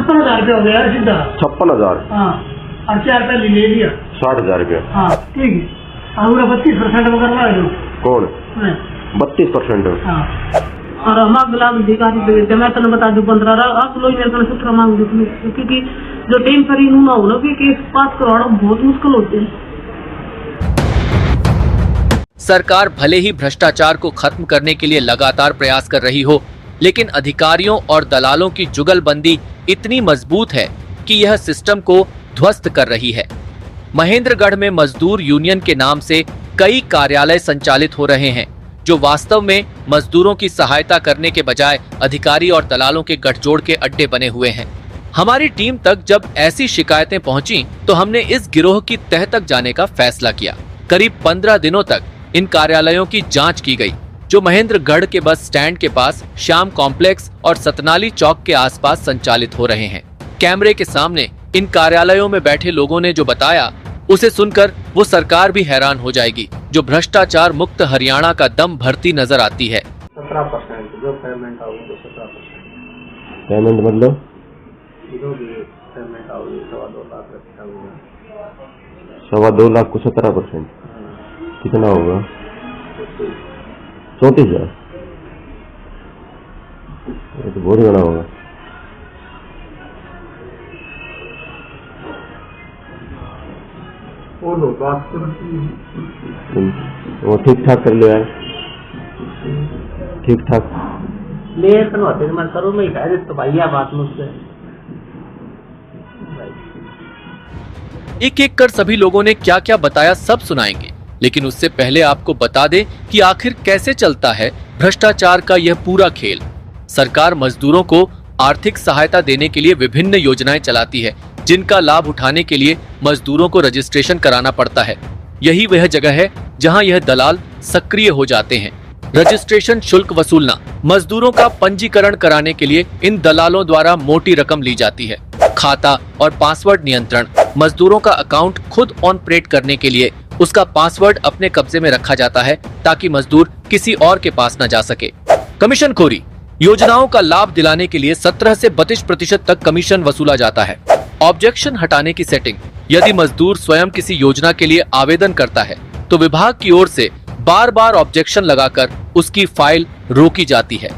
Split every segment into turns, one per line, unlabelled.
56,000 रुपया हो गया यार सीधा।
56,000।
हाँ, और 4 पहले ले लिया।
60,000 रुपया।
हाँ ठीक है, और 32% में करवा दो।
कौन? 32%।
हाँ, और हम गुलाम अधिकारी दे मैं तेन बता दूं 15 आप लोग मेरे को 17 मांग दो, क्योंकि जो टेम्पररी ना हो ना कि केस पास करवाना बहुत मुश्किल होते हैं।
सरकार भले ही भ्रष्टाचार को खत्म करने के लिए लगातार प्रयास कर रही हो, लेकिन अधिकारियों और दलालों की जुगलबंदी इतनी मजबूत है कि यह सिस्टम को ध्वस्त कर रही है। महेंद्रगढ़ में मजदूर यूनियन के नाम से कई कार्यालय संचालित हो रहे हैं, जो वास्तव में मजदूरों की सहायता करने के बजाय अधिकारी और दलालों के गठजोड़ के अड्डे बने हुए हैं। हमारी टीम तक जब ऐसी शिकायतें पहुंची तो हमने इस गिरोह की तह तक जाने का फैसला किया। करीब 15 दिनों तक इन कार्यालयों की जांच की गई, जो महेंद्रगढ़ के बस स्टैंड के पास, श्याम कॉम्प्लेक्स और सतनाली चौक के आसपास संचालित हो रहे हैं। कैमरे के सामने इन कार्यालयों में बैठे लोगों ने जो बताया, उसे सुनकर वो सरकार भी हैरान हो जाएगी, जो भ्रष्टाचार मुक्त हरियाणा का दम भरती नजर आती है।
17% जो पेमेंट आओगे तो 17%
पेमेंट मतलब
जो भी पेमेंट आओगे 2.25 लाख रुपया होगा।
2.25 लाख को 17% कितना होगा? 34,000। ये तो बहुत बड़ा होगा। वो ठीक ठाक कर लिया है, ठीक ठाक
ले होते मैं करो मैं कह तो भैया बात मुझसे
एक एक कर सभी लोगों ने क्या क्या बताया सब सुनाएंगे, लेकिन उससे पहले आपको बता दें कि आखिर कैसे चलता है भ्रष्टाचार का यह पूरा खेल। सरकार मजदूरों को आर्थिक सहायता देने के लिए विभिन्न योजनाएं चलाती है, जिनका लाभ उठाने के लिए मजदूरों को रजिस्ट्रेशन कराना पड़ता है। यही वह जगह है जहां यह दलाल सक्रिय हो जाते हैं। रजिस्ट्रेशन शुल्क वसूलना, मजदूरों का पंजीकरण कराने के लिए इन दलालों द्वारा मोटी रकम ली जाती है। खाता और पासवर्ड नियंत्रण, मजदूरों का अकाउंट खुद ऑपरेट करने के लिए उसका पासवर्ड अपने कब्जे में रखा जाता है, ताकि मजदूर किसी और के पास न जा सके। कमीशनखोरी, योजनाओं का लाभ दिलाने के लिए 17 से 32% तक कमीशन वसूला जाता है। ऑब्जेक्शन हटाने की सेटिंग, यदि मजदूर स्वयं किसी योजना के लिए आवेदन करता है तो विभाग की ओर से बार बार ऑब्जेक्शन लगाकर उसकी फाइल रोकी जाती है।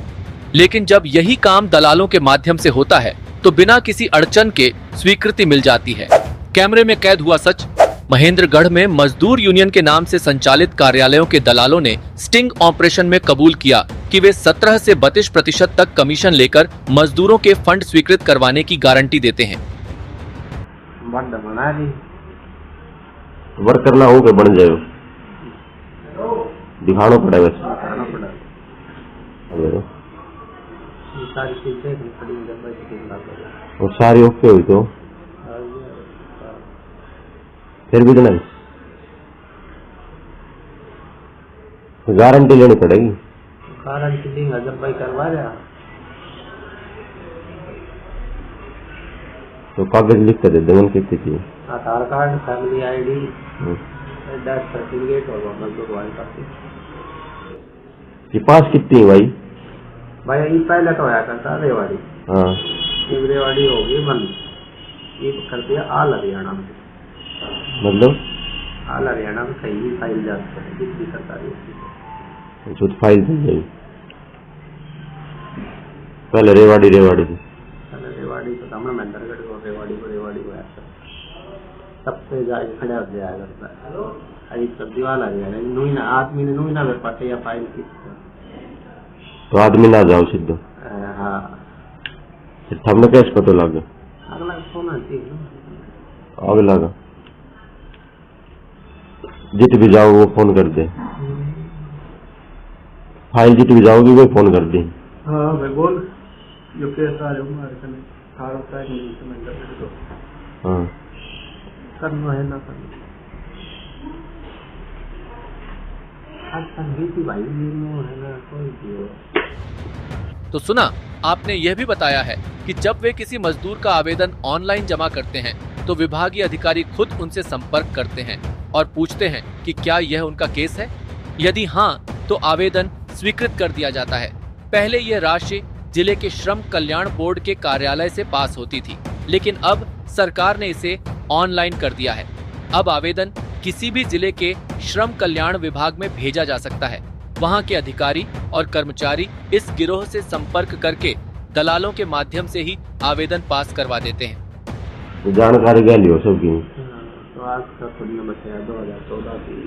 लेकिन जब यही काम दलालों के माध्यम से होता है तो बिना किसी अड़चन के स्वीकृति मिल जाती है। कैमरे में कैद हुआ सच। महेंद्रगढ़ में मजदूर यूनियन के नाम से संचालित कार्यालयों के दलालों ने स्टिंग ऑपरेशन में कबूल किया कि वे 17 से 32% तक कमीशन लेकर मजदूरों के फंड स्वीकृत करवाने की गारंटी देते हैं।
वर्क करना हो के बन जाए, दिखाना पड़ेगा वैसे। वो सारी ओके हुई तो फिर भी नहीं गारंटी लेनी पड़ेगी।
गारंटी लेंगे जब भाई करवा रहा
तो कागज लिख कर दे देवन कितनी चाहिए?
Aadhaar card, family ID, death certificate और मजदूर वाली काफी।
ये पास कितनी भाई?
भाई ये पहले तो आया करता रेवाड़ी।
हाँ,
रेवाड़ी होगी बंद, ये कर दिया आल हरियाणा में।
मतलब
आल हरियाणा में कहीं भी फाइल जा सकती है, किसी सरकारी
जो फाइल थी जाएगी पहले रेवाड़ी थी।
रेवाड़ी तो हमने महेंद्रगढ़ को रेवाड़ी को ऐसा सबसे जाए खड़ा हो जाएगा अभी सब दीवार आ जाएगा। नूना आदमी ने नूना में पटे या फाइल की
तो आदमी ना जाओ सीधो।
हाँ,
हमने कैसे पता लगा?
अगला सोना चाहिए
आग लगा, जित भी जाओ वो फोन कर दे। फाइल जित भी जाओगी वो फोन कर दी।
हाँ मैं बोल जो केस आ रहे हमारे कने होता है नहीं समझ तो
हाँ
करना है ना करना। आज संगीत भाई है ना कोई
तो सुना, आपने यह भी बताया है कि जब वे किसी मजदूर का आवेदन ऑनलाइन जमा करते हैं तो विभागीय अधिकारी खुद उनसे संपर्क करते हैं और पूछते हैं कि क्या यह उनका केस है। यदि हाँ, तो आवेदन स्वीकृत कर दिया जाता है। पहले यह राशि जिले के श्रम कल्याण बोर्ड के कार्यालय से पास होती थी, लेकिन अब सरकार ने इसे ऑनलाइन कर दिया है। अब आवेदन किसी भी जिले के श्रम कल्याण विभाग में भेजा जा सकता है। वहां के अधिकारी और कर्मचारी इस गिरोह से संपर्क करके दलालों के माध्यम से ही आवेदन पास करवा देते हैं।
जानकारी क्या लियो सबकी?
तो आज का खुद ने बताया 2014 की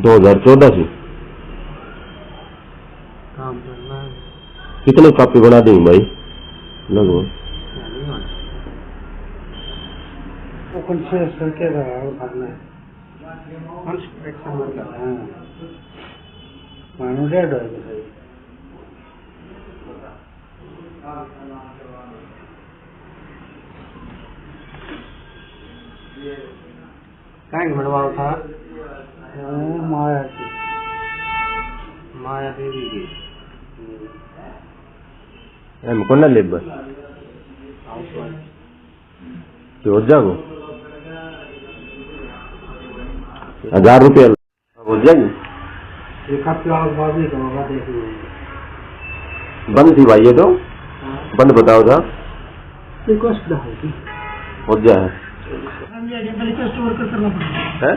2014 से
काम करना है।
कितने कॉपी बना देंगे भाई लगभग?
वो कंसेस करके भरना है। मानो डेढ़ हो गया। कहीं बनवाओ था माया देवी की
हमको ना लेबर तो हो जाओ 1000 रुपया हो जाएगी।
एक हफ्ते बाद ही होगा देखिए।
बंद थी भाई ये तो बंद बताओ था
रिक्वेस्ट होगी
हो जाए
वर्कर करना पड़ेगा,
है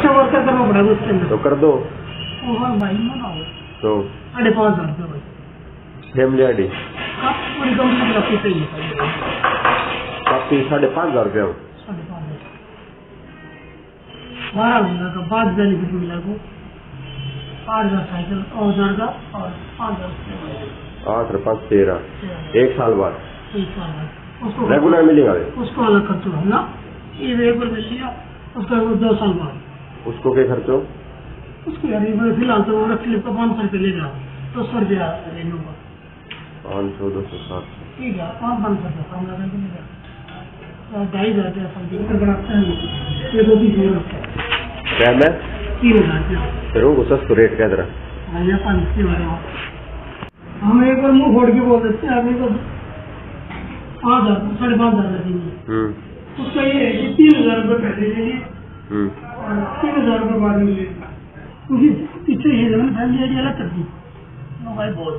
वर्कर करना पड़ेगा उसके अंदर।
तो कर दो
भाई मनाओ
तो
5,500 रुपये भाई
फैमिली आईडी
आप पूरी कंपनी की सही है
काफी 5,500 रुपया
5,500 12 महीना का 5 बेनिफिट मिला को 8,000 साइकिल और 1000 का और 5,000
8 और 5 13 1 साल बाद
एक साल बाद उसको
रेगुलर मिलेगा
उसको अलग खर्च है ना। ये रेगुलर मिल लिया उसका 2 साल बाद
उसको क्या खर्चो
उसको यार फिलहाल तो वो क्लिप का 500 रुपये ले जाओ 200 रुपया रेनू का
500 200
ठीक है 500 रुपये कम लगा के ले जाओ 2,500 रुपया समझिए बनाते हैं ये 2-3
क्या मैं
3,000 रुपया
फिर वो सस्ता रेट क्या तरह
भैया 500 हम एक बार मुँह फोड़ के बोल देते हैं आदमी को 5,000 5,500 देंगे उसका ये है कि 3,000 रुपये पहले देंगे और 3,000 रुपये बाद में लेंगे क्योंकि पीछे ये फैमिली आईडी अलग कर दी भाई बहुत।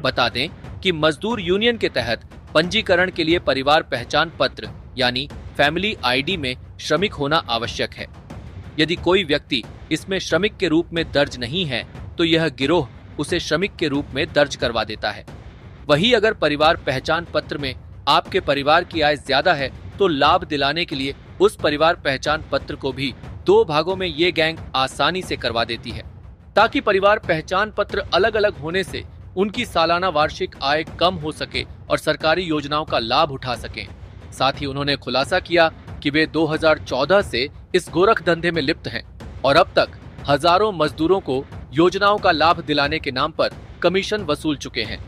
बता दें कि मजदूर यूनियन के तहत पंजीकरण के लिए परिवार पहचान पत्र यानी फैमिली आईडी में श्रमिक होना आवश्यक है। यदि कोई व्यक्ति इसमें श्रमिक के रूप में दर्ज नहीं है तो यह गिरोह उसे श्रमिक के रूप में दर्ज करवा देता है। वही अगर परिवार पहचान पत्र में आपके परिवार की आय ज्यादा है तो लाभ दिलाने के लिए उस परिवार पहचान पत्र को भी 2 भागों में ये गैंग आसानी से करवा देती है, ताकि परिवार पहचान पत्र अलग अलग होने से उनकी सालाना वार्षिक आय कम हो सके और सरकारी योजनाओं का लाभ उठा सकें। साथ ही उन्होंने खुलासा किया कि वे 2014 से इस गोरख धंधे में लिप्त हैं और अब तक हजारों मजदूरों को योजनाओं का लाभ दिलाने के नाम पर कमीशन वसूल चुके हैं।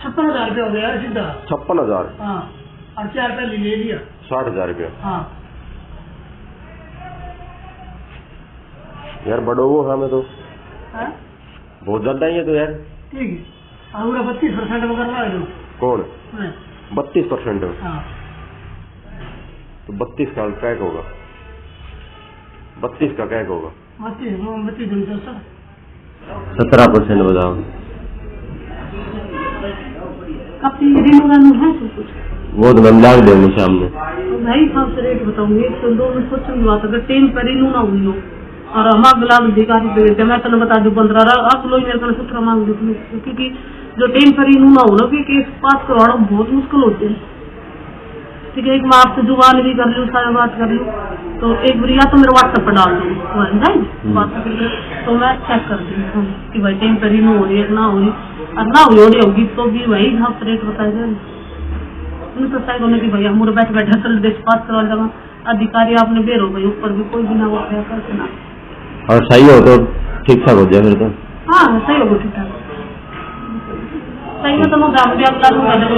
56,000 रुपया हो गया यार सीधा
56,000
हाँ और 4 रुपया ले लिया
60,000 रुपया
हाँ
यार बड़ो वो हमें तो
हाँ?
बहुत ज्यादा ही है तो यार।
ठीक है और 32% में करवा दो
कौन
मैं
32%
हाँ
तो 32 का क्या होगा 32 का क्या होगा
32
17% बताओ
काफी रिन्यू है सब कुछ
वो तो मैम लाग देंगे सामने
तो मैं ही आपसे रेट बताऊंगी 102 में सोचूंगी बात अगर 10 पर रिन्यू ना हुई हो और हमारा गुलाब अधिकारी पे मैं तो बता दूं 15 आप लोग मेरे को 17 मांग दो क्योंकि जो 10 पर रिन्यू ना हो ना फिर केस पास करवाना बहुत मुश्किल होते हैं। ठीक है एक मैं आपसे जुबान भी कर लूँ सारा बात कर लूँ तो एक बार या तो मेरे व्हाट्सएप पर डाल दूँ बात तो मैं चेक कर दूँ कि भाई 10 पर रिन्यू हो रही है ना हो रही और ना हो रही होगी तो भी वही आप रेट बताएगा तो सही होने की भैया मुझे बैठे बैठे असल देश पास करवा जाऊंगा अधिकारी आपने बेरो भाई ऊपर भी कोई भी ना वो करके ना
और सही हो तो ठीक ठाक हो जाए फिर तो
हाँ सही होगा ठीक ठाक सही है तो मैं ग्राम भी अगला दूंगा जब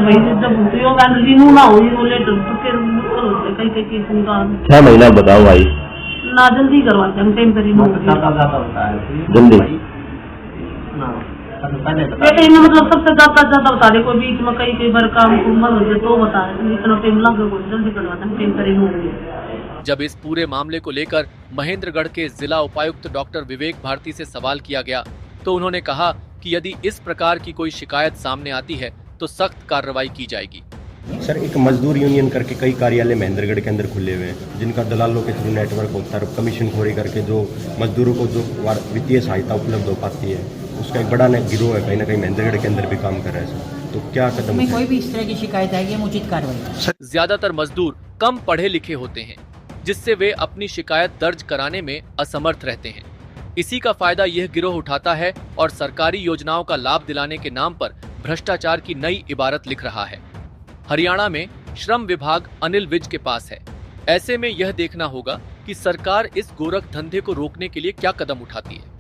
भाई जब योग रिन्यू ना हो वो लेटर तो फिर मुश्किल होते कई कई केस निकाल 6
महीना बताओ भाई
ना जल्दी करवाते हम टाइम पर रिन्यू
जल्दी
मतलब सबसे ज्यादा बता दे कोई बीच में कई बार काम मन हो जाए तो बता दे इतना टाइम लग जल्दी करवाते हैं टाइम पर रिन्यू।
जब इस पूरे मामले को लेकर महेंद्रगढ़ के जिला उपायुक्त डॉक्टर विवेक भारती से सवाल किया गया तो उन्होंने कहा कि यदि इस प्रकार की कोई शिकायत सामने आती है तो सख्त कार्रवाई की जाएगी।
सर, एक मजदूर यूनियन करके कई कार्यालय महेंद्रगढ़ के अंदर खुले हुए हैं, जिनका दलालों के थ्रू नेटवर्क होता है, कमीशन खोरी करके जो मजदूरों को जो वित्तीय सहायता उपलब्ध हो पाती है, उसका एक बड़ा गिरोह है, कहीं ना कहीं महेंद्रगढ़ के अंदर भी काम कर रहा है। सर, तो क्या कदम
कोई भी इस तरह की शिकायत आएगी हम उचित कार्रवाई।
ज्यादातर मजदूर कम पढ़े लिखे होते हैं, जिससे वे अपनी शिकायत दर्ज कराने में असमर्थ रहते हैं। इसी का फायदा यह गिरोह उठाता है और सरकारी योजनाओं का लाभ दिलाने के नाम पर भ्रष्टाचार की नई इबारत लिख रहा है। हरियाणा में श्रम विभाग अनिल विज के पास है। ऐसे में यह देखना होगा कि सरकार इस गोरख धंधे को रोकने के लिए क्या कदम उठाती है।